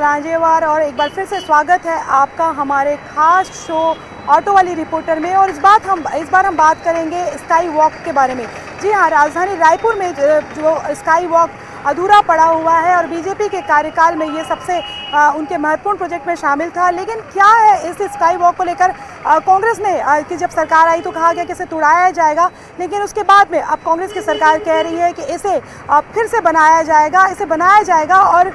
लांजेवार और एक बार फिर से स्वागत है आपका हमारे खास शो ऑटो वाली रिपोर्टर में। और इस बार हम बात करेंगे स्काई वॉक के बारे में। जी हाँ, राजधानी रायपुर में जो स्काई वॉक अधूरा पड़ा हुआ है और बीजेपी के कार्यकाल में ये सबसे उनके महत्वपूर्ण प्रोजेक्ट में शामिल था। लेकिन क्या है इस स्काई वॉक को लेकर कांग्रेस ने कि जब सरकार आई तो कहा गया कि इसे तोड़ाया जाएगा, लेकिन उसके बाद में अब कांग्रेस की सरकार कह रही है कि इसे फिर से बनाया जाएगा और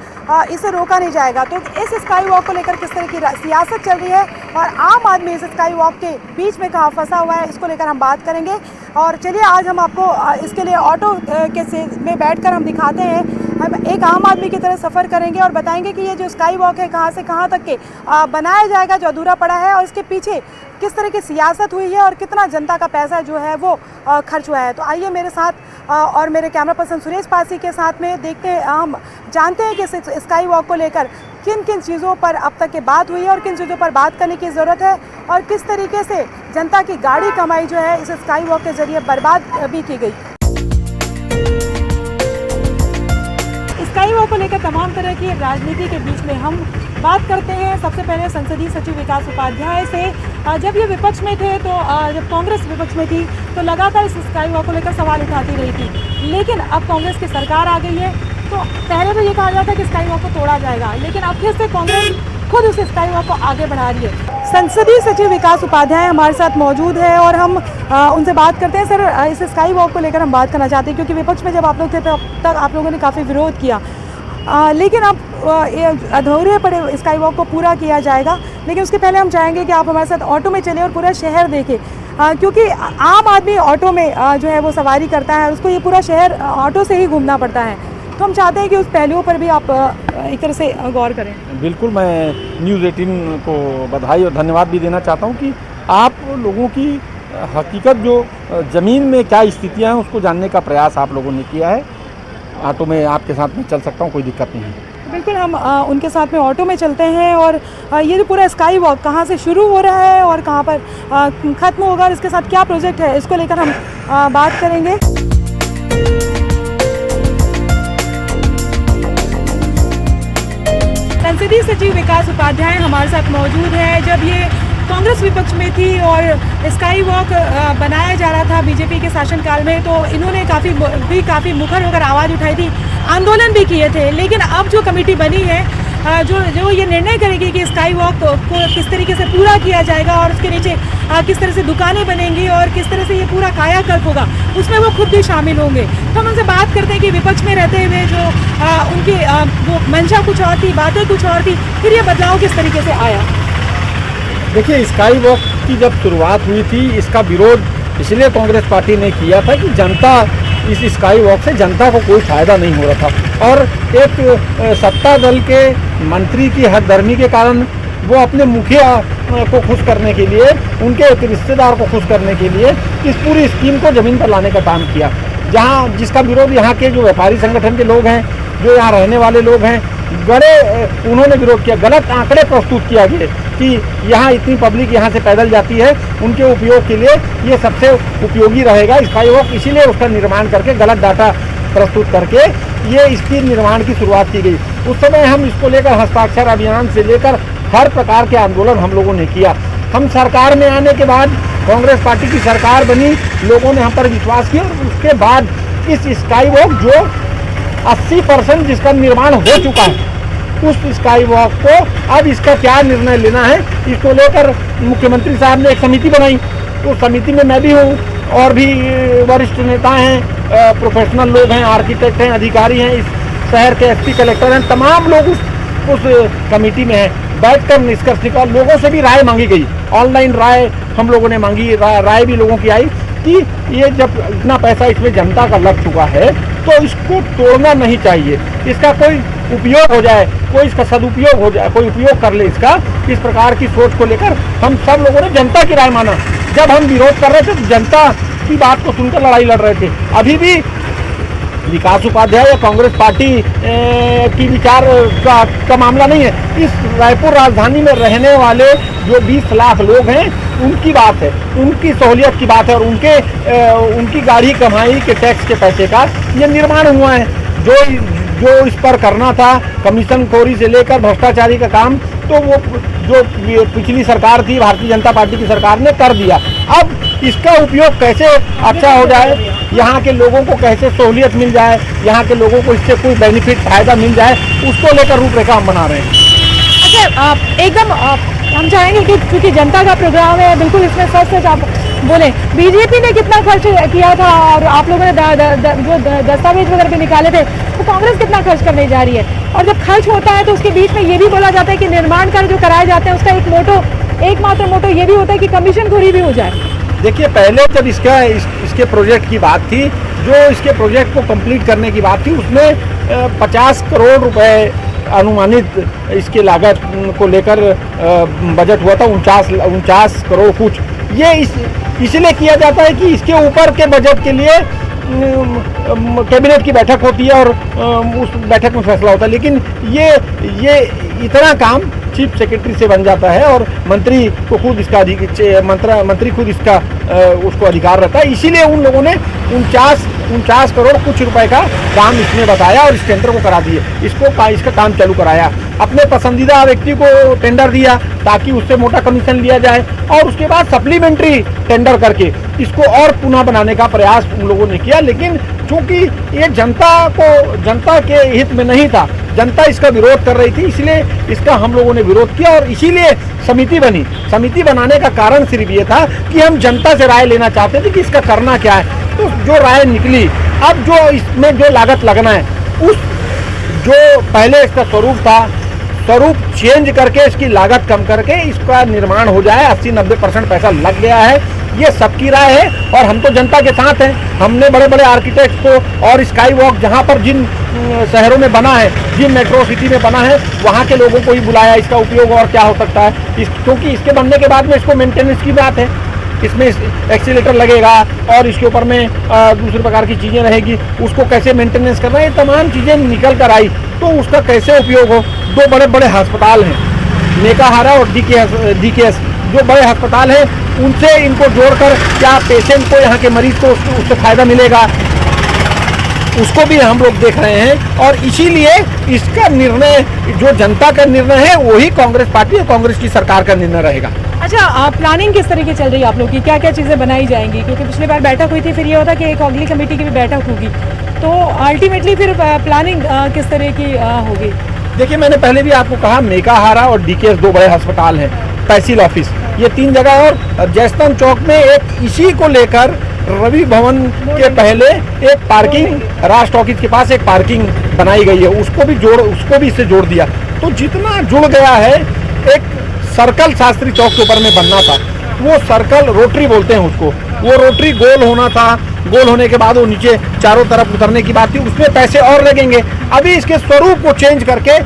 इसे रोका नहीं जाएगा। तो इस स्काई वॉक को लेकर किस तरह की सियासत चल रही है और आम आदमी इस स्काई वॉक के बीच में कहाँ फंसा हुआ है, इसको लेकर हम बात करेंगे। और चलिए आज हम आपको इसके लिए ऑटो में बैठकर हम दिखाते हैं। हम एक आम आदमी की तरह सफ़र करेंगे और बताएंगे कि ये जो स्काई वॉक है कहाँ से कहाँ तक के बनाया जाएगा जो अधूरा पड़ा है, और इसके पीछे किस तरह की सियासत हुई है और कितना जनता का पैसा जो है वो खर्च हुआ है। तो आइए मेरे साथ और मेरे कैमरा पर्सन सुरेश पासी के साथ में देखते हैं, हम जानते हैं कि स्काई वॉक को लेकर किन किन चीज़ों पर अब तक के बात हुई है और किन चीज़ों पर बात करने की ज़रूरत है और किस तरीके से जनता की गाड़ी कमाई जो है इस स्काई वॉक के ज़रिए बर्बाद भी की गई। स्काई वॉक को लेकर तमाम तरह की राजनीति के बीच में हम बात करते हैं। सबसे पहले संसदीय सचिव विकास उपाध्याय से। जब ये विपक्ष में थे तो जब कांग्रेस विपक्ष में थी तो लगातार इस स्काई वॉक को लेकर सवाल उठाती रही थी, लेकिन अब कांग्रेस की सरकार आ गई है तो पहले तो ये कहा जाता है कि स्काई वॉक को तोड़ा जाएगा, लेकिन अब फिर से कांग्रेस खुद उस स्काई वॉक को आगे बढ़ा रही है। संसदीय सचिव विकास उपाध्याय हमारे साथ मौजूद है और हम उनसे बात करते हैं। सर, इस स्काई वॉक को लेकर हम बात करना चाहते हैं क्योंकि विपक्ष में जब आप लोग थे तब तक आप लोगों ने काफ़ी विरोध किया, लेकिन अब अधूरे पड़े स्काई वॉक को पूरा किया जाएगा। लेकिन उसके पहले हम चाहेंगे कि आप हमारे साथ ऑटो में चलें और पूरा शहर देखें, क्योंकि आम आदमी ऑटो में जो है वो सवारी करता है, उसको ये पूरा शहर ऑटो से ही घूमना पड़ता है। तो हम चाहते हैं कि उस पहलुओं पर भी आप एक तरह से गौर करें। बिल्कुल, मैं न्यूज़ 18 को बधाई और धन्यवाद भी देना चाहता हूं कि आप लोगों की हकीकत जो ज़मीन में क्या स्थितियां हैं उसको जानने का प्रयास आप लोगों ने किया है। ऑटो में आपके साथ में चल सकता हूं, कोई दिक्कत नहीं है। बिल्कुल, हम उनके साथ में ऑटो में चलते हैं और ये जो पूरा स्काई वॉक कहाँ से शुरू हो रहा है और कहाँ पर ख़त्म होगा और इसके साथ क्या प्रोजेक्ट है, इसको लेकर हम बात करेंगे। संसदीय सचिव विकास उपाध्याय हमारे साथ मौजूद है। जब ये कांग्रेस विपक्ष में थी और स्काई वॉक बनाया जा रहा था बीजेपी के शासनकाल में, तो इन्होंने काफ़ी मुखर होकर आवाज़ उठाई थी, आंदोलन भी किए थे। लेकिन अब जो कमेटी बनी है जो ये निर्णय करेगी कि स्काई वॉक को किस तरीके से पूरा किया जाएगा और उसके नीचे किस तरह से दुकानें बनेंगी और किस तरह से ये पूरा कायाकल्प होगा, उसमें वो खुद भी शामिल होंगे। तो हम उनसे बात करते हैं कि विपक्ष में रहते हुए जो उनकी वो मंशा कुछ और थी, बातें कुछ और थी, फिर ये बदलाव किस तरीके से आया। देखिए, स्काई वॉक की जब शुरुआत हुई थी, इसका विरोध इसलिए कांग्रेस पार्टी ने किया था कि जनता इस स्काई वॉक से जनता को कोई फायदा नहीं हो रहा था और एक सत्ता दल के मंत्री की हरदर्मी के कारण वो अपने मुखिया को खुश करने के लिए, उनके एक रिश्तेदार को खुश करने के लिए इस पूरी स्कीम को ज़मीन पर लाने का काम किया, जिसका विरोध यहाँ के जो व्यापारी संगठन के लोग हैं, जो यहाँ रहने वाले लोग हैं, उन्होंने विरोध किया। गलत आंकड़े प्रस्तुत किया गए कि यहाँ इतनी पब्लिक यहाँ से पैदल जाती है, उनके उपयोग के लिए ये सबसे उपयोगी रहेगा स्काई वॉक, इसीलिए उसका निर्माण करके गलत डाटा प्रस्तुत करके ये इसकी निर्माण की शुरुआत की गई। उस समय हम इसको लेकर हस्ताक्षर अभियान से लेकर हर प्रकार के आंदोलन हम लोगों ने किया। हम सरकार में आने के बाद कांग्रेस पार्टी की सरकार बनी, लोगों ने हम पर विश्वास किया और उसके बाद इस स्काई वॉक जो 80% जिसका निर्माण हो चुका है, उस स्काई वॉक को अब इसका क्या निर्णय लेना है, इसको लेकर मुख्यमंत्री साहब ने एक समिति बनाई। उस समिति में मैं भी हूँ और भी वरिष्ठ नेता हैं, प्रोफेशनल लोग हैं, आर्किटेक्ट हैं, अधिकारी हैं, इस शहर के एसपी कलेक्टर हैं, तमाम लोग उस कमेटी में हैं। बैठकर निष्कर्ष निकाल, लोगों से भी राय मांगी गई, ऑनलाइन राय हम लोगों ने मांगी, राय भी लोगों की आई कि ये जब इतना पैसा इसमें जनता का लग चुका है तो इसको तोड़ना नहीं चाहिए, इसका कोई उपयोग हो जाए, कोई इसका सदुपयोग हो जाए, कोई उपयोग कर ले इसका। इस प्रकार की सोच को लेकर हम सब लोगों ने जनता की राय माना। जब हम विरोध कर रहे थे तो जनता की बात को सुनकर लड़ाई लड़ रहे थे। अभी भी विकास उपाध्याय या कांग्रेस पार्टी की विचार का मामला नहीं है। इस रायपुर राजधानी में रहने वाले जो 20 लाख लोग हैं उनकी बात है, उनकी सहूलियत की बात है और उनकी गाड़ी कमाई के टैक्स के पैसे का ये निर्माण हुआ है। जो इस पर करना था, कमीशन खोरी से लेकर भ्रष्टाचारी का काम, तो वो जो पिछली सरकार थी, भारतीय जनता पार्टी की सरकार ने कर दिया। अब इसका उपयोग कैसे अच्छा हो जाए, यहाँ के लोगों को कैसे सहूलियत मिल जाए, यहाँ के लोगों को इससे कोई बेनिफिट फायदा मिल जाए, उसको लेकर रूपरेखा हम बना रहे हैं। अच्छा, एकदम हम चाहेंगे कि क्योंकि जनता का प्रोग्राम है, बिल्कुल इसमें सच सच आप बोलें, बीजेपी ने कितना खर्च किया था और आप लोगों ने जो दस्तावेज वगैरह भी निकाले थे, तो कांग्रेस कितना खर्च करने जा रही है? और जब खर्च होता है तो उसके बीच में ये भी बोला जाता है कि निर्माण कार्य जो कराए जाते हैं उसका एकमात्र मोटो ये भी होता है कि कमीशन खोरी भी हो जाए। देखिए, पहले जब इसके प्रोजेक्ट की बात थी, जो इसके प्रोजेक्ट को कंप्लीट करने की बात थी, उसमें 50 करोड़ रुपए अनुमानित इसकी लागत को लेकर बजट हुआ था, 49 करोड़ कुछ। ये इसलिए किया जाता है कि इसके ऊपर के बजट के लिए कैबिनेट की बैठक होती है और उस बैठक में फैसला होता है, लेकिन ये इतना काम चीफ सेक्रेटरी से बन जाता है और मंत्री को खुद इसका मंत्री खुद इसका उसको अधिकार रहता है। इसीलिए उन लोगों ने 49 करोड़ कुछ रुपए का काम इसमें बताया और इस टेंडर को करा दिए, इसका काम चालू कराया, अपने पसंदीदा व्यक्ति को टेंडर दिया ताकि उससे मोटा कमीशन लिया जाए और उसके बाद सप्लीमेंट्री टेंडर करके इसको और पुनः बनाने का प्रयास उन लोगों ने किया। लेकिन चूंकि ये जनता के हित में नहीं था, जनता इसका विरोध कर रही थी, इसलिए इसका हम लोगों ने विरोध किया और इसीलिए समिति बनी। समिति बनाने का कारण सिर्फ ये था कि हम जनता से राय लेना चाहते थे कि इसका करना क्या है। तो जो राय निकली, अब जो इसमें जो लागत लगना है, उस जो पहले इसका स्वरूप चेंज करके इसकी लागत कम करके इसका निर्माण हो जाए। 80-90% पैसा लग गया है, ये सबकी राय है और हम तो जनता के साथ हैं। हमने बड़े बड़े आर्किटेक्ट्स को और स्काई वॉक जहाँ पर जिन शहरों में बना है, जिन मेट्रो सिटी में बना है, वहाँ के लोगों को ही बुलाया। इसका उपयोग और क्या हो सकता है, क्योंकि इसके बनने के बाद में इसको मेंटेनेंस की बात है, इसमें एक्सीलेटर लगेगा और इसके ऊपर में दूसरे प्रकार की चीज़ें रहेगी, उसको कैसे मेंटेनेंस करना है, ये तमाम चीज़ें निकल कर आई। तो उसका कैसे उपयोग हो। 2 बड़े बड़े अस्पताल हैं, मेकाहारा और डीकेएस, जो बड़े अस्पताल हैं, उनसे इनको जोड़कर क्या पेशेंट को, यहाँ के मरीज को उससे फ़ायदा मिलेगा, उसको भी हम लोग देख रहे हैं। और इसीलिए इसका निर्णय, जो जनता का निर्णय है, वही कांग्रेस पार्टी और कांग्रेस की सरकार का निर्णय रहेगा। अच्छा, प्लानिंग किस तरीके चल रही है आप लोग की? क्या क्या चीज़ें बनाई जाएंगी? क्योंकि पिछली बार बैठक हुई थी, फिर ये होता कि एक अगली कमेटी की भी बैठक होगी, तो अल्टीमेटली फिर प्लानिंग किस तरह की होगी? देखिए, मैंने पहले भी आपको कहा, मेकाहारा और डीकेएस 2 बड़े अस्पताल हैं, तहसील ऑफिस, ये 3 जगह। और जयस्तंभ चौक में एक इसी को लेकर रवि भवन के पहले एक पार्किंग, राज टॉकीज के पास एक पार्किंग बनाई गई है, उसको भी इससे जोड़ दिया। तो जितना जुड़ गया है, एक सर्कल शास्त्री चौक के ऊपर में बनना था, वो सर्कल रोटरी बोलते हैं उसको, वो रोटरी गोल होना था। गोल होने के बाद वो नीचे चारों तरफ उतरने की बात थी, उसमें पैसे और लगेंगे। अभी इसके स्वरूप को चेंज करके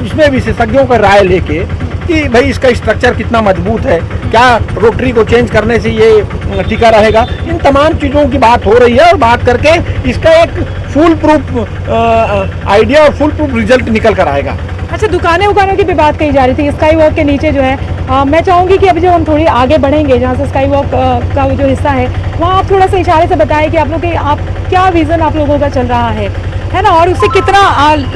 इसमें विशेषज्ञों का राय लेके कि भाई इसका स्ट्रक्चर कितना मजबूत है, क्या रोटरी को चेंज करने से ये टिका रहेगा, इन तमाम चीज़ों की बात हो रही है और बात करके इसका एक फुल प्रूफ आइडिया और फुल प्रूफ रिजल्ट निकल कर आएगा। अच्छा, दुकानों की भी बात कही जा रही थी स्काई वॉक के नीचे जो है। मैं चाहूँगी कि अभी जब हम थोड़ी आगे बढ़ेंगे, जहाँ से स्काई वॉक का जो हिस्सा है, वहाँ आप थोड़ा सा इशारे से बताएं कि आप क्या विज़न आप लोगों का चल रहा है ना, और उससे कितना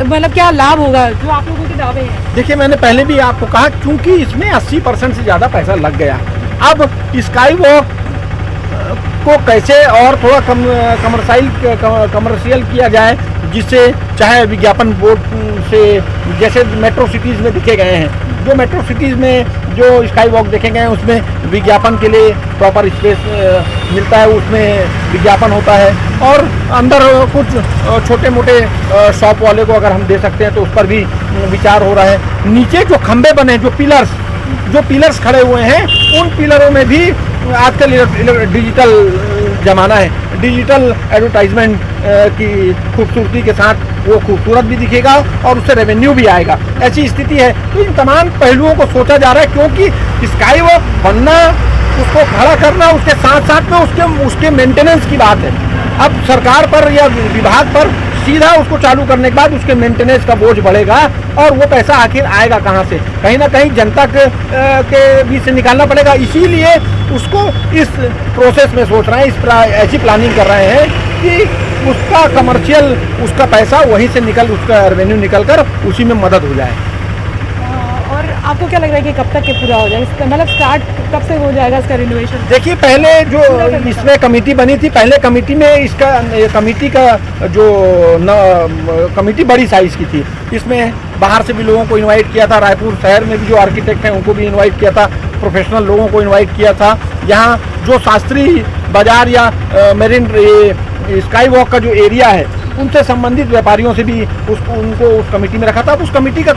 मतलब क्या लाभ होगा जो आप लोगों के दावे हैं? देखिए, मैंने पहले भी आपको कहा, क्योंकि इसमें 80% से ज़्यादा पैसा लग गया। अब स्काई वॉक को कैसे और थोड़ा कमर्शियल किया जाए, जिससे चाहे विज्ञापन बोर्ड से, जैसे मेट्रो सिटीज़ में दिखे गए हैं, जो मेट्रो सिटीज़ में जो स्काई वॉक देखे गए हैं, उसमें विज्ञापन के लिए प्रॉपर स्पेस मिलता है, उसमें विज्ञापन होता है। और अंदर कुछ छोटे मोटे शॉप वाले को अगर हम दे सकते हैं तो उस पर भी विचार हो रहा है। नीचे जो खंबे बने, जो पिलर्स खड़े हुए हैं, उन पिलरों में भी आजकल डिजिटल ज़माना है, डिजिटल एडवर्टाइजमेंट की खूबसूरती के साथ वो खूबसूरत भी दिखेगा और उससे रेवेन्यू भी आएगा, ऐसी स्थिति है। तो इन तमाम पहलुओं को सोचा जा रहा है, क्योंकि स्काई वॉक बनना, उसको खड़ा करना, उसके साथ साथ में उसके मेंटेनेंस की बात है। अब सरकार पर या विभाग पर सीधा उसको चालू करने के बाद उसके मेंटेनेंस का बोझ बढ़ेगा और वो पैसा आखिर आएगा कहाँ से? कहीं ना कहीं जनता के बीच से निकालना पड़ेगा। इसीलिए उसको इस प्रोसेस में सोच रहे हैं, ऐसी प्लानिंग कर रहे हैं कि उसका कमर्शियल उसका पैसा वहीं से उसका रेवेन्यू निकल कर उसी में मदद हो जाए। और आपको क्या लग रहा है कि कब तक ये पूरा हो जाएगा, मतलब स्टार्ट कब से हो जाएगा इसका रिनोवेशन? देखिए, पहले जो इसमें कमेटी बनी थी, पहले कमेटी में इसका कमेटी का जो कमेटी बड़ी साइज की थी, इसमें बाहर से भी लोगों को इनवाइट किया था, रायपुर शहर में भी जो आर्किटेक्ट हैं उनको भी इनवाइट किया था, प्रोफेशनल लोगों को इनवाइट किया था। यहाँ जो शास्त्री बाजार या मेरिन स्काई वॉक का जो एरिया है उनसे संबंधित व्यापारियों से भी उनको उस कमेटी में रखा था। उस कमेटी का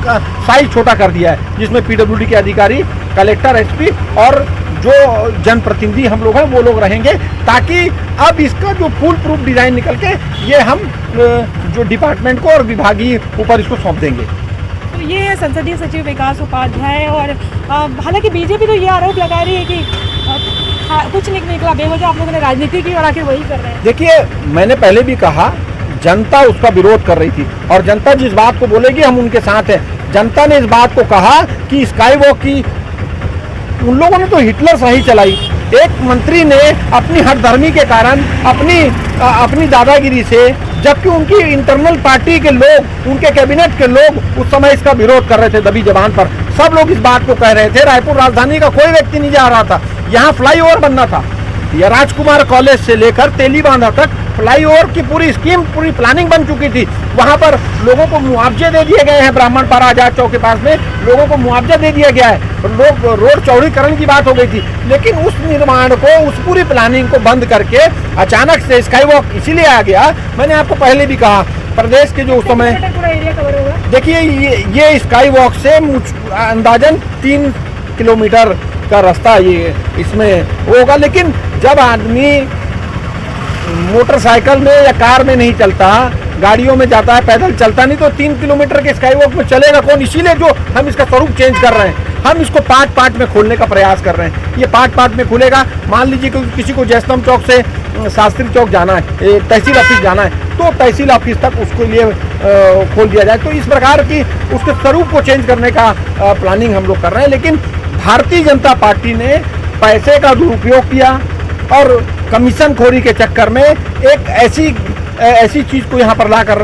साइज छोटा कर दिया है, जिसमें पीडब्ल्यूडी के अधिकारी, कलेक्टर, एसपी और जो जनप्रतिनिधि हम लोग हैं वो लोग रहेंगे, ताकि अब इसका जो फुल प्रूफ डिज़ाइन निकल के ये हम जो डिपार्टमेंट को और विभागीय ऊपर इसको सौंप देंगे। तो ये है संसदीय सचिव विकास उपाध्याय। और हालांकि बीजेपी तो ये आरोप लगा रही है कि कुछ नहीं निकला, बेवजह आप लोगों ने राजनीति की और आखिर वही कर रहे हैं। देखिए, मैंने पहले भी कहा, जनता उसका विरोध कर रही थी और जनता जिस बात को बोलेगी हम उनके साथ हैं। जनता ने इस बात को कहा कि स्काई वॉक की उन लोगों ने तो हिटलर सही चलाई। एक मंत्री ने अपनी हठधर्मी के कारण अपनी दादागिरी से, जबकि उनकी इंटरनल पार्टी के लोग, उनके कैबिनेट के लोग उस समय इसका विरोध कर रहे थे दबी जबान पर। सब लोग इस बात को कह रहे थे। रायपुर राजधानी का कोई व्यक्ति नहीं जा रहा था। यहाँ फ्लाईओवर बनना था, या राजकुमार कॉलेज से लेकर तेलीबांधा तक फ्लाईओवर की पूरी स्कीम, पूरी प्लानिंग बन चुकी थी। वहां पर लोगों को मुआवजे दे दिए गए हैं। ब्राह्मणपारा आजाद चौक के पास में लोगों को मुआवजा दे दिया गया है। लोग रोड चौड़ीकरण की बात हो गई थी, लेकिन उस निर्माण को, उस पूरी प्लानिंग को बंद करके अचानक से स्काई वॉक इसीलिए आ गया। मैंने आपको पहले भी कहा, प्रदेश के जो उस समय, देखिए ये स्काई वॉक से अंदाजन 3 किलोमीटर का रास्ता ये इसमें होगा, लेकिन जब आदमी मोटरसाइकिल में या कार में नहीं चलता, गाड़ियों में जाता है, पैदल चलता नहीं, तो 3 किलोमीटर के स्काई वॉक में चलेगा कौन? इसीलिए जो हम इसका स्वरूप चेंज कर रहे हैं, हम इसको पार्ट में खोलने का प्रयास कर रहे हैं। ये पार्ट में खुलेगा। मान लीजिए कि किसी को जयस्तंभ चौक से शास्त्री चौक जाना है, तहसील ऑफिस जाना है, तो तहसील ऑफिस तक उसके लिए खोल दिया जाए। तो इस प्रकार की उसके स्वरूप को चेंज करने का प्लानिंग हम लोग कर रहे हैं। लेकिन भारतीय जनता पार्टी ने पैसे का दुरुपयोग किया और कमीशन खोरी के चक्कर में एक ऐसी चीज़ को यहाँ पर लाकर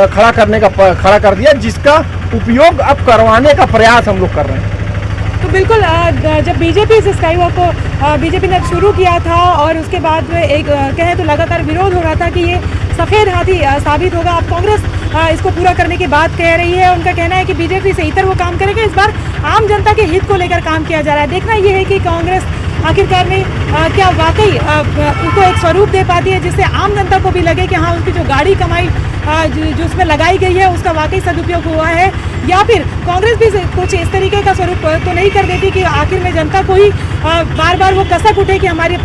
खड़ा कर दिया, जिसका उपयोग अब करवाने का प्रयास हम लोग कर रहे हैं। तो बिल्कुल, जब बीजेपी इस स्काई वॉक को बीजेपी ने शुरू किया था और उसके बाद एक कहें तो लगातार विरोध हो रहा था कि ये सफ़ेद हाथी साबित होगा। अब कांग्रेस इसको पूरा करने की बात कह रही है। उनका कहना है कि बीजेपी से इतर वो काम करेगा। इस बार आम जनता के हित को लेकर काम किया जा रहा है। देखना ये है कि कांग्रेस आखिरकार में क्या वाकई उनको एक स्वरूप दे पाती है, जिससे आम जनता को भी लगे कि हाँ, उनकी जो गाड़ी कमाई जो उसमें लगाई गई है उसका वाकई सदुपयोग हुआ है, या फिर कांग्रेस भी कुछ इस तरीके का स्वरूप तो नहीं कर देती कि आखिर में जनता को ही बार बार वो कसक उठे कि हमारी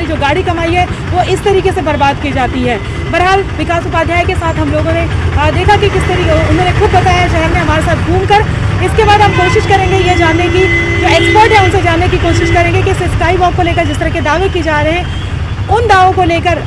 जो गाड़ी कमाई है वो इस तरीके से बर्बाद की जाती है। बहरहाल विकास उपाध्याय के साथ हम लोगों ने देखा कि किस तरीके, उन्होंने खुद बताया शहर में हमारे साथ घूमकर। इसके बाद हम कोशिश करेंगे ये जानने की, जो एक्सपर्ट है उनसे जानने की कोशिश करेंगे कि इस स्काई वॉक को लेकर जिस तरह के दावे किए जा रहे हैं, उन दावों को लेकर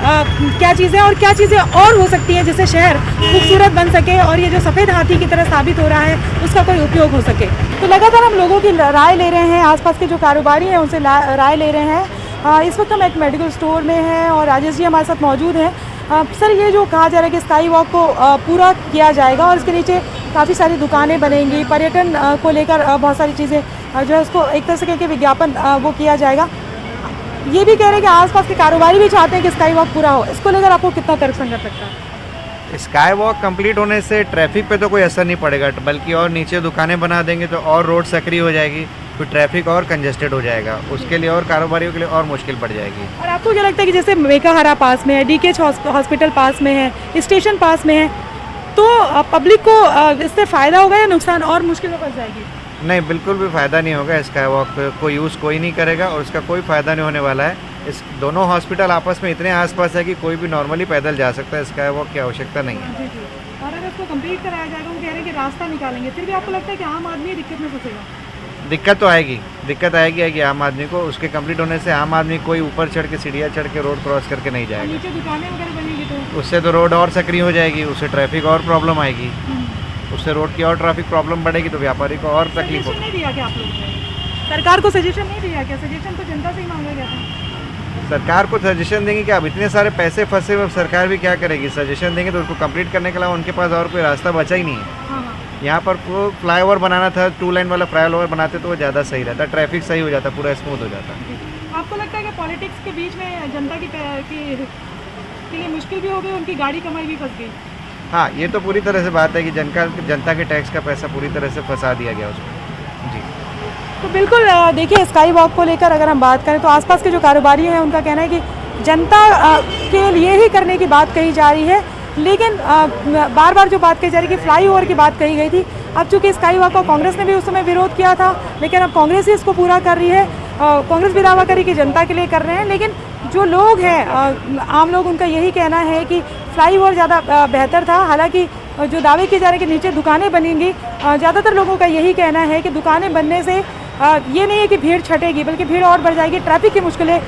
क्या चीज़ें और हो सकती हैं जिससे शहर खूबसूरत बन सके और ये जो सफ़ेद हाथी की तरह साबित हो रहा है उसका कोई उपयोग हो सके। तो लगातार हम लोगों की राय ले रहे हैं, आसपास के जो कारोबारी हैं उनसे राय ले रहे हैं। इस वक्त हम एक मेडिकल स्टोर में हैं और राजेश जी हमारे साथ मौजूद हैं। सर, ये जो कहा जा रहा है कि स्काई वॉक को पूरा किया जाएगा और इसके नीचे काफ़ी सारी दुकानें बनेंगी, पर्यटन को लेकर बहुत सारी चीज़ें जो है उसको एक तरह से कह के विज्ञापन वो किया जाएगा। ये भी कह रहे हैं कि आसपास के कारोबारी भी चाहते हैं कि स्काई वॉक पूरा हो। इसको लेकर आपको कितना तर्कसंगत लगता है? स्काई वॉक कंप्लीट होने से ट्रैफिक पे तो कोई असर नहीं पड़ेगा, बल्कि और नीचे दुकानें बना देंगे तो और रोड सक्रिय हो जाएगी, तो ट्रैफिक और कंजेस्टेड हो जाएगा, उसके लिए और कारोबारियों के लिए और मुश्किल पड़ जाएगी। और आपको क्या लगता है कि जैसे मेकाहारा पास में है, डीकेएच हॉस्पिटल पास में है, स्टेशन पास में है, तो पब्लिक को इससे फ़ायदा होगा या नुकसान और मुश्किलों फंस जाएगी? नहीं, बिल्कुल भी फ़ायदा नहीं होगा। स्काई वॉक को यूज़ कोई नहीं करेगा और उसका कोई फ़ायदा नहीं होने वाला है। इस दोनों हॉस्पिटल आपस में इतने आसपास है कि कोई भी नॉर्मली पैदल जा सकता है, स्काई वॉक की आवश्यकता नहीं है। जी। और अगर इसको कंप्लीट कराया जाएगा, वो कह रहे हैं कि रास्ता निकालेंगे, फिर भी आपको लगता है कि आम आदमी दिक्कत में फंसेगा? दिक्कत तो आएगी आम आदमी को। उसके कंप्लीट होने से आम आदमी कोई ऊपर चढ़ के, सीढ़ियाँ चढ़ के रोड क्रॉस करके नहीं जाएगा। नीचे दुकानें वगैरह बनेंगी तो उससे तो रोड और सक्रिय हो जाएगी, उससे ट्रैफिक और प्रॉब्लम आएगी, उससे रोड की और ट्रैफिक प्रॉब्लम बढ़ेगी, तो व्यापारी को और तकलीफ होगी। नहीं दिया क्या आप लोगों ने? सरकार को सजेशन नहीं दिया क्या? सजेशन तो जनता से ही मांगा गया था। सरकार को सजेशन देंगे कि अब इतने सारे पैसे फंसे हुए, अब सरकार भी क्या करेगी? सजेशन देंगे तो उसको कंप्लीट करने के अलावा उनके पास और कोई रास्ता बचा ही नहीं है। हाँ, यहाँ पर को फ्लाईओवर बनाना था, 2 लाइन वाला फ्लाईओवर बनाते तो वो ज़्यादा सही रहता, ट्रैफिक सही हो जाता, पूरा स्मूथ हो जाता। आपको लगता है कि पॉलिटिक्स के बीच में जनता के लिए मुश्किल भी हो गई, उनकी गाड़ी कमाई भी फंस गई? हाँ, ये तो पूरी तरह से बात है कि जनता के टैक्स का पैसा पूरी तरह से फंसा दिया गया उसको। जी, तो बिल्कुल देखिए, स्काई वॉक को लेकर अगर हम बात करें तो आसपास के जो कारोबारी हैं उनका कहना है कि जनता के लिए ही करने की बात कही जा रही है, लेकिन बार बार जो बात कही जा रही है कि फ्लाईओवर की बात कही गई थी। अब चूँकि स्काई वॉक को कांग्रेस ने भी उस समय विरोध किया था, लेकिन अब कांग्रेस ही इसको पूरा कर रही है। कांग्रेस भी दावा करी कि जनता के लिए कर रहे हैं, लेकिन जो लोग हैं आम लोग, उनका यही कहना है कि फ्लाईओवर ज़्यादा बेहतर था। हालांकि जो दावे किए जा रहे हैं कि नीचे दुकानें बनेंगी, ज़्यादातर लोगों का यही कहना है कि दुकानें बनने से ये नहीं है कि भीड़ छटेगी, बल्कि भीड़ और बढ़ जाएगी, ट्रैफिक की मुश्किलें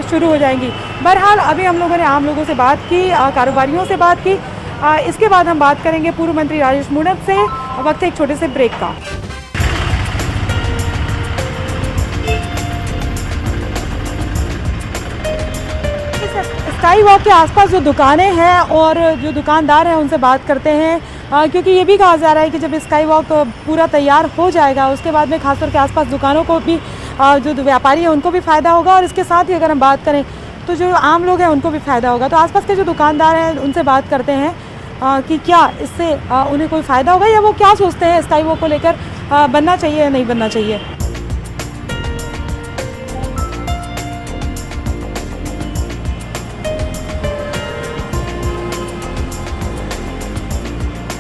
शुरू हो जाएंगी। बहरहाल अभी हम लोगों ने आम लोगों से बात की, कारोबारियों से बात की। इसके बाद हम बात करेंगे पूर्व मंत्री राजेश मूणत से। वक्त है एक छोटे से ब्रेक का। स्काई वॉक के आसपास जो दुकानें हैं और जो दुकानदार हैं उनसे बात करते हैं, क्योंकि ये भी कहा जा रहा है कि जब स्काई वॉक पूरा तैयार हो जाएगा उसके बाद में खासतौर के आसपास दुकानों को भी, जो व्यापारी हैं उनको भी फ़ायदा होगा, और इसके साथ ही अगर हम बात करें तो जो आम लोग हैं उनको भी फ़ायदा होगा। तो आसपास के जो दुकानदार हैं उनसे बात करते हैं कि क्या इससे उन्हें कोई फ़ायदा होगा, या वो क्या सोचते हैं स्काई वॉक को लेकर, बनना चाहिए या नहीं बनना चाहिए।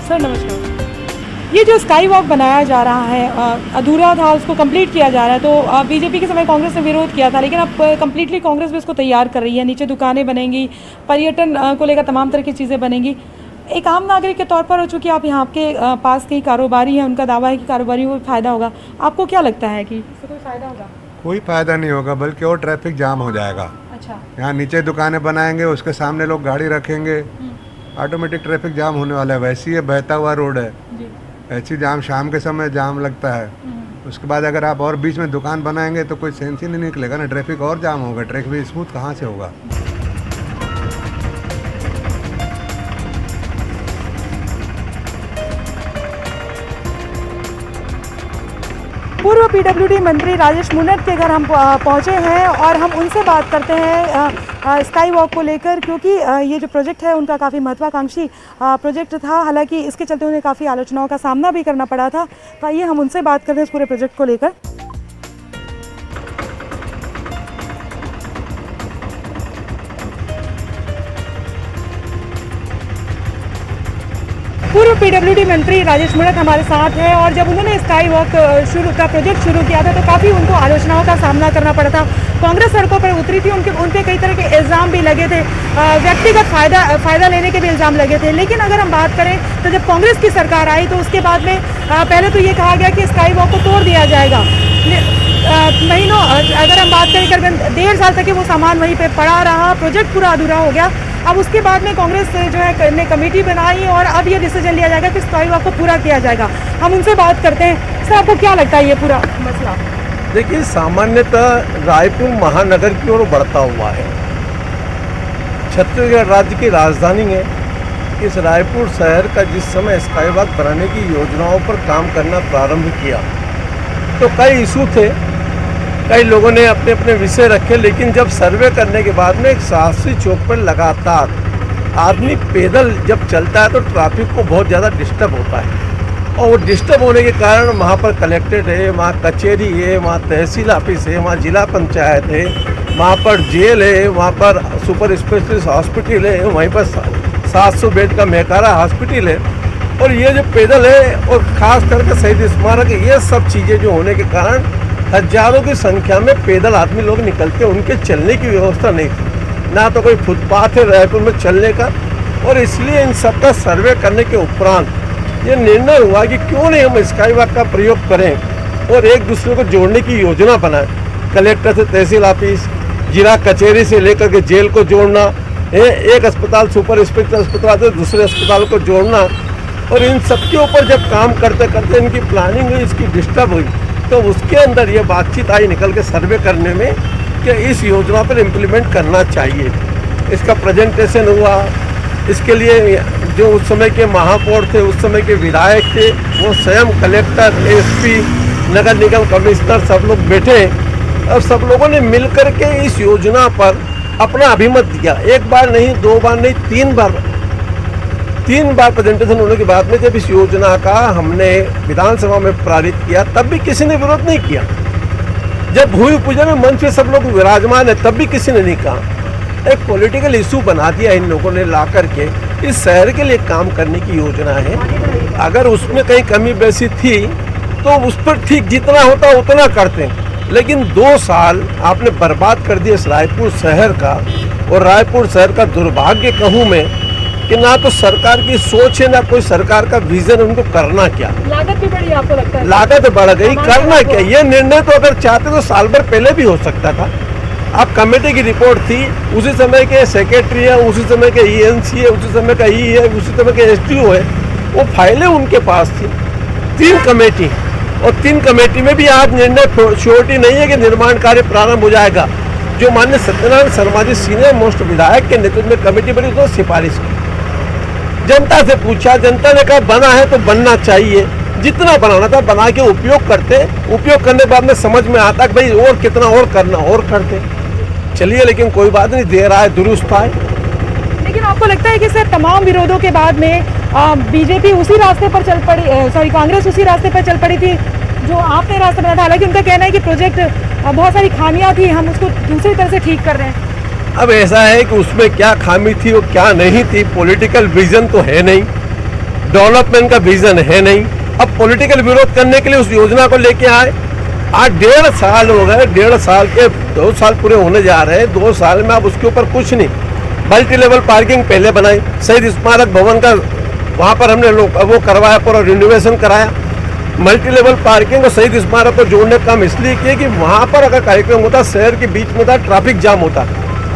सर नमस्कार। ये जो स्काई वॉक बनाया जा रहा है अधूरा था, उसको कंप्लीट किया जा रहा है, तो बीजेपी के समय कांग्रेस ने विरोध किया था, लेकिन अब कंप्लीटली कांग्रेस भी इसको तैयार कर रही है। नीचे दुकानें बनेंगी, पर्यटन को लेकर तमाम तरह की चीज़ें बनेंगी। एक आम नागरिक के तौर पर, हो चूँकि आप यहाँ के पास कई कारोबारी हैं, उनका दावा है कि कारोबारियों को फ़ायदा होगा, आपको क्या लगता है कि इससे कोई फ़ायदा होगा? कोई फ़ायदा नहीं होगा, बल्कि और ट्रैफिक जाम हो जाएगा। अच्छा, यहाँ नीचे दुकानें बनाएंगे, उसके सामने लोग गाड़ी रखेंगे, ऑटोमेटिक ट्रैफिक जाम होने वाला है। वैसे ही बहता हुआ रोड है, ऐसी जाम शाम के समय जाम लगता है। उसके बाद अगर आप और बीच में दुकान बनाएंगे तो कोई सेंस ही नहीं निकलेगा ना, ट्रैफिक और जाम होगा, ट्रैफिक स्मूथ कहाँ से होगा। पूर्व पीडब्ल्यूडी मंत्री राजेश मूणत के घर हम पहुंचे हैं और हम उनसे बात करते हैं स्काई वॉक को लेकर, क्योंकि ये जो प्रोजेक्ट है उनका काफ़ी महत्वाकांक्षी प्रोजेक्ट था। हालांकि इसके चलते उन्हें काफ़ी आलोचनाओं का सामना भी करना पड़ा था। तो आइए हम उनसे बात करते हैं इस पूरे प्रोजेक्ट को लेकर। पूर्व पीडब्ल्यूडी मंत्री राजेश मूणत हमारे साथ हैं, और जब उन्होंने स्काई वॉक का प्रोजेक्ट शुरू किया था तो काफ़ी उनको आलोचनाओं का सामना करना पड़ा था। कांग्रेस सड़कों पर उतरी थी, उन पे कई तरह के इल्ज़ाम भी लगे थे, व्यक्तिगत फ़ायदा लेने के भी इल्ज़ाम लगे थे। लेकिन अगर हम बात करें तो जब कांग्रेस की सरकार आई तो उसके बाद में पहले तो ये कहा गया कि स्काई वॉक को तोड़ दिया जाएगा। महीनों, अगर हम बात करें करीबन 1.5 साल तक वो सामान वहीं पर पड़ा रहा, प्रोजेक्ट पूरा अधूरा हो गया। अब उसके बाद में कांग्रेस जो है ने कमेटी बनाई और अब ये डिसीजन लिया जाएगा कि स्काई वॉक को पूरा किया जाएगा। हम उनसे बात करते हैं। सर आपको क्या लगता है ये पूरा मसला? देखिए, सामान्यतः रायपुर महानगर की ओर बढ़ता हुआ है। छत्तीसगढ़ राज्य की राजधानी है। इस रायपुर शहर का जिस समय स्काई वॉक बनाने की योजनाओं पर काम करना प्रारंभ किया तो कई इशू थे, कई लोगों ने अपने अपने विषय रखे, लेकिन जब सर्वे करने के बाद में एक शास्त्री चौक पर लगातार आदमी पैदल जब चलता है तो ट्रैफिक को बहुत ज़्यादा डिस्टर्ब होता है, और वो डिस्टर्ब होने के कारण वहाँ पर कलेक्ट्रेट है, वहाँ कचहरी है, वहाँ तहसील ऑफिस है, वहाँ जिला पंचायत है, वहाँ पर जेल है, वहाँ पर सुपर स्पेशलिस्ट हॉस्पिटल है, वहीं पर 700 बेड का मेकारा हॉस्पिटल है, और ये जो पैदल है और ख़ास करके शहीद स्मारक, ये सब चीज़ें जो होने के कारण हजारों की संख्या में पैदल आदमी लोग निकलते, उनके चलने की व्यवस्था नहीं थी, ना तो कोई फुटपाथ है रायपुर में चलने का। और इसलिए इन सब का सर्वे करने के उपरांत ये निर्णय हुआ कि क्यों नहीं हम स्काई वॉक का प्रयोग करें और एक दूसरे को जोड़ने की योजना बनाएं। कलेक्टर से तहसील ऑफिस, जिला कचहरी से लेकर के जेल को जोड़ना, एक अस्पताल सुपर स्पेशलिस्ट अस्पताल से दूसरे अस्पताल को जोड़ना, और इन सब के ऊपर जब काम करते करते इनकी प्लानिंग हुई, इसकी डिस्टर्ब हुई, तो उसके अंदर ये बातचीत आई निकल के सर्वे करने में के इस योजना पर इम्प्लीमेंट करना चाहिए। इसका प्रेजेंटेशन हुआ, इसके लिए जो उस समय के महापौर थे, उस समय के विधायक थे, वो स्वयं कलेक्टर, एसपी, नगर निगम कमिश्नर सब लोग बैठे और सब लोगों ने मिलकर के इस योजना पर अपना अभिमत दिया। एक बार नहीं, दो बार नहीं, तीन बार प्रेजेंटेशन होने के बाद में जब इस योजना का हमने विधानसभा में पारित किया तब भी किसी ने विरोध नहीं किया। जब भूमि पूजन में मंच पे सब लोग विराजमान है तब भी किसी ने नहीं कहा। एक पॉलिटिकल इशू बना दिया इन लोगों ने ला करके। इस शहर के लिए काम करने की योजना है, अगर उसमें कहीं कमी बेसी थी तो उस पर ठीक जितना होता उतना करते, लेकिन 2 साल आपने बर्बाद कर दिया इस रायपुर शहर का। और रायपुर शहर का दुर्भाग्य कहूँ मैं कि ना तो सरकार की सोच है, ना कोई सरकार का विजन। उनको करना क्या? लागत भी बढ़ी आपको लगता है? लागत बढ़ गई, करना क्या? ये निर्णय तो अगर चाहते तो साल भर पहले भी हो सकता था। अब कमेटी की रिपोर्ट थी, उसी समय के सेक्रेटरी है, उसी समय के ईएनसी है, उसी समय का ई है, उसी समय के एसडीओ है, वो फाइलें उनके पास थी। 3 कमेटी और 3 कमेटी में भी आज निर्णय श्योरिटी नहीं है कि निर्माण कार्य प्रारंभ हो जाएगा। जो माननीय सत्यनारायण शर्मा जी सीनियर मोस्ट विधायक के नेतृत्व में कमेटी बनी तो सिफारिश की, जनता से पूछा, जनता ने कहा बना है तो बनना चाहिए, जितना बनाना था बना के उपयोग करते। उपयोग करने के बाद में समझ में आता कि भाई और कितना और करना और करते। चलिए, लेकिन कोई बात नहीं, दे रहा है, दुरुस्त है। लेकिन आपको लगता है कि सर तमाम विरोधों के बाद में बीजेपी उसी रास्ते पर चल पड़ी, कांग्रेस उसी रास्ते पर चल पड़ी थी जो आपने रास्ता बनाया था? हालांकि उनका कहना है कि प्रोजेक्ट बहुत सारी खामियां थी, हम उसको दूसरी तरह से ठीक कर रहे हैं। अब ऐसा है कि उसमें क्या खामी थी और क्या नहीं थी, पॉलिटिकल विजन तो है नहीं, डेवलपमेंट का विजन है नहीं। अब पॉलिटिकल विरोध करने के लिए उस योजना को लेके आए। आज 1.5 साल हो गए, 1.5 साल के 2 साल पूरे होने जा रहे हैं। 2 साल में अब उसके ऊपर कुछ नहीं। मल्टी लेवल पार्किंग पहले बनाई, शहीद स्मारक भवन का वहाँ पर हमने वो करवाया, पूरा रिनोवेशन कराया। मल्टी लेवल पार्किंग और शहीद स्मारक को जोड़ने का काम इसलिए किया कि वहाँ पर अगर कार्यक्रम होता, शहर के बीच में था, ट्रैफिक जाम होता,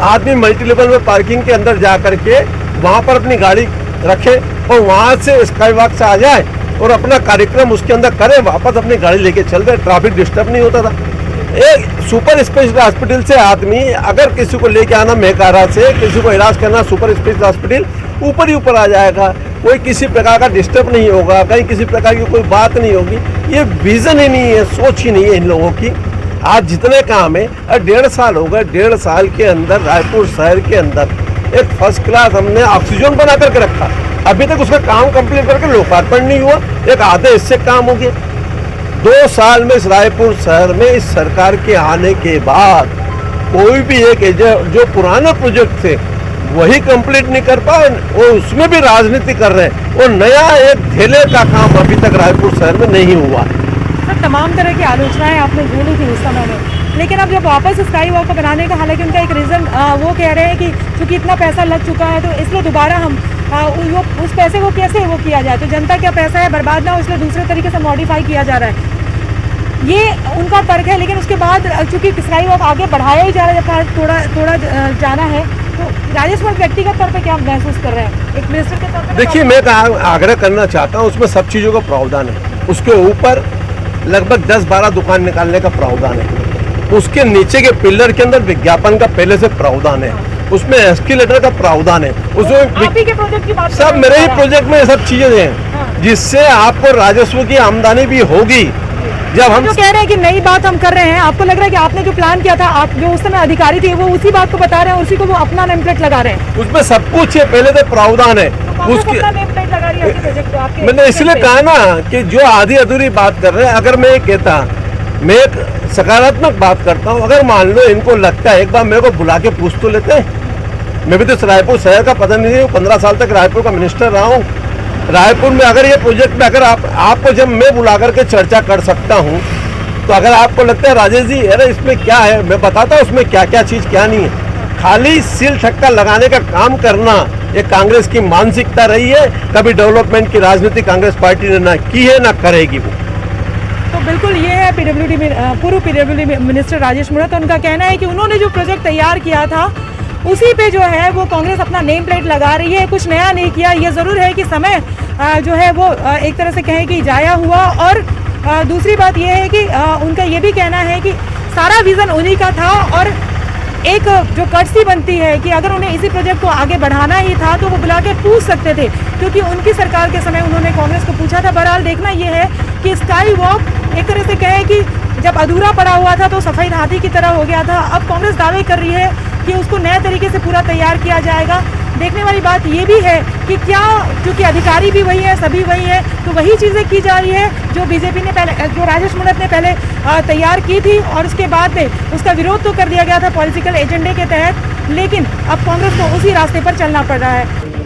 आदमी मल्टी लेवल में पार्किंग के अंदर जा करके वहाँ पर अपनी गाड़ी रखे और वहाँ से स्काई वॉक से आ जाए और अपना कार्यक्रम उसके अंदर करे, वापस अपनी गाड़ी लेके चल रहे, ट्रैफिक डिस्टर्ब नहीं होता था। एक सुपर स्पेशलिस्ट हॉस्पिटल से आदमी अगर किसी को लेके आना मेकारा से, किसी को इलाज करना सुपर स्पेशलिस्ट हॉस्पिटल, ऊपर ही ऊपर आ जाएगा, कोई किसी प्रकार का डिस्टर्ब नहीं होगा, कहीं किसी प्रकार की कोई बात नहीं होगी। ये विजन ही नहीं है, सोच ही नहीं है इन लोगों की। आज जितने काम है, 1.5 साल हो गए, 1.5 साल के अंदर रायपुर शहर के अंदर एक फर्स्ट क्लास हमने ऑक्सीजन बना करके रखा, अभी तक उसका काम कंप्लीट करके लोकार्पण नहीं हुआ। एक आधे इससे काम हो गया। 2 साल में इस रायपुर शहर में इस सरकार के आने के बाद कोई भी एक जो पुराने प्रोजेक्ट थे वही कंप्लीट नहीं कर पाए और उसमें भी राजनीति कर रहे हैं। और नया एक ठेले का काम अभी तक रायपुर शहर में नहीं हुआ। सर तमाम तरह की आलोचनाएं आपने झेली थी उस समय में, लेकिन अब जब वापस स्काई वॉक को बनाने का, हालांकि उनका एक रीज़न वो कह रहे हैं कि चूंकि इतना पैसा लग चुका है तो इसलिए दोबारा हम उस पैसे को कैसे वो किया जाए, तो जनता का पैसा है, बर्बाद ना हो, इसलिए दूसरे तरीके से मॉडिफाई किया जा रहा है। ये उनका तर्क है। लेकिन उसके बाद चूंकि स्काई वॉक आगे बढ़ाया ही जा रहा है, जब थोड़ा जाना है, तो राजेश मल व्यक्तिगत तौर पे क्या महसूस कर रहे हैं एक मिनिस्टर के तौर पे? देखिए, मैं आग्रह करना चाहता हूँ, उसमें सब चीज़ों का प्रावधान है। उसके ऊपर लगभग 10-12 दुकान निकालने का प्रावधान है, उसके नीचे के पिलर के अंदर विज्ञापन का पहले से प्रावधान है, उसमें एस्केलेटर का प्रावधान है, उसमें आप ही के प्रोजेक्ट की बात सब मेरे ही प्रोजेक्ट में सब चीजें हैं, जिससे आपको राजस्व की आमदनी भी होगी। जब हम जो कह रहे हैं कि नई बात हम कर रहे हैं, आपको लग रहा है कि आपने जो प्लान किया था, आप जो उस समय अधिकारी थे वो उसी बात को बता रहे हैं, उसी को वो अपना नेम प्लेट लगा रहे हैं? उसमें सब कुछ है, पहले तो प्रावधान है उसके। मैंने इसलिए कहा ना कि जो आधी अधूरी बात कर रहे हैं, अगर मैं कहता, मैं एक सकारात्मक बात करता हूँ, अगर मान लो इनको लगता है, एक बार मेरे को बुला के पूछ तो लेते हैं। मैं भी तो रायपुर शहर का प्रतिनिधि हूँ, 15 साल तक रायपुर का मिनिस्टर रहा हूँ। रायपुर में अगर ये प्रोजेक्ट में अगर आपको जब मैं बुला करके चर्चा कर सकता हूँ, तो अगर आपको लगता है राजेश जी अरे इसमें क्या है, मैं बताता हूँ उसमें क्या क्या चीज़ क्या नहीं है। खाली सिल ठक्का लगाने का काम करना ये कांग्रेस की मानसिकता रही है। कभी डेवलपमेंट की राजनीति कांग्रेस पार्टी ने ना की है ना करेगी वो। तो बिल्कुल ये है पूर्व पीडब्ल्यूडी मिनिस्टर राजेश मूणत। उनका कहना है कि उन्होंने जो प्रोजेक्ट तैयार किया था उसी पे जो है वो कांग्रेस अपना नेम प्लेट लगा रही है, कुछ नया नहीं किया। ये ज़रूर है कि समय जो है वो एक तरह से कहें कि जाया हुआ। और दूसरी बात ये है कि उनका ये भी कहना है कि सारा विज़न उन्हीं का था और एक जो कर्टसी बनती है कि अगर उन्हें इसी प्रोजेक्ट को आगे बढ़ाना ही था तो वो बुला के पूछ सकते थे, क्योंकि उनकी सरकार के समय उन्होंने कांग्रेस को पूछा था। बहरहाल देखना ये है कि स्काई वॉक एक तरह से कहे कि जब अधूरा पड़ा हुआ था तो सफ़ेद हाथी की तरह हो गया था। अब कांग्रेस दावे कर रही है कि उसको नए तरीके से पूरा तैयार किया जाएगा। देखने वाली बात ये भी है कि क्या, क्योंकि अधिकारी भी वही है, सभी वही है, तो वही चीज़ें की जा रही है जो बीजेपी ने पहले, जो राजेश मूणत ने पहले तैयार की थी और उसके बाद में उसका विरोध तो कर दिया गया था पॉलिटिकल एजेंडे के तहत, लेकिन अब कांग्रेस को उसी रास्ते पर चलना पड़ रहा है।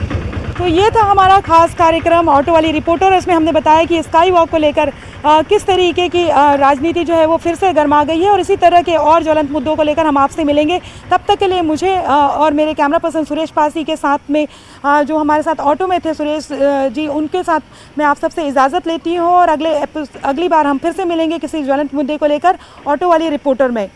तो ये था हमारा खास कार्यक्रम ऑटो वाली रिपोर्टर। इसमें हमने बताया कि स्काई वॉक को लेकर किस तरीके की राजनीति जो है वो फिर से गर्मा गई है, और इसी तरह के और ज्वलंत मुद्दों को लेकर हम आपसे मिलेंगे। तब तक के लिए मुझे और मेरे कैमरा पर्सन सुरेश पासी के साथ में जो हमारे साथ ऑटो में थे सुरेश जी, उनके साथ मैं आप सबसे इजाज़त लेती हूँ और अगली बार हम फिर से मिलेंगे किसी ज्वलंत मुद्दे को लेकर ऑटो वाली रिपोर्टर में।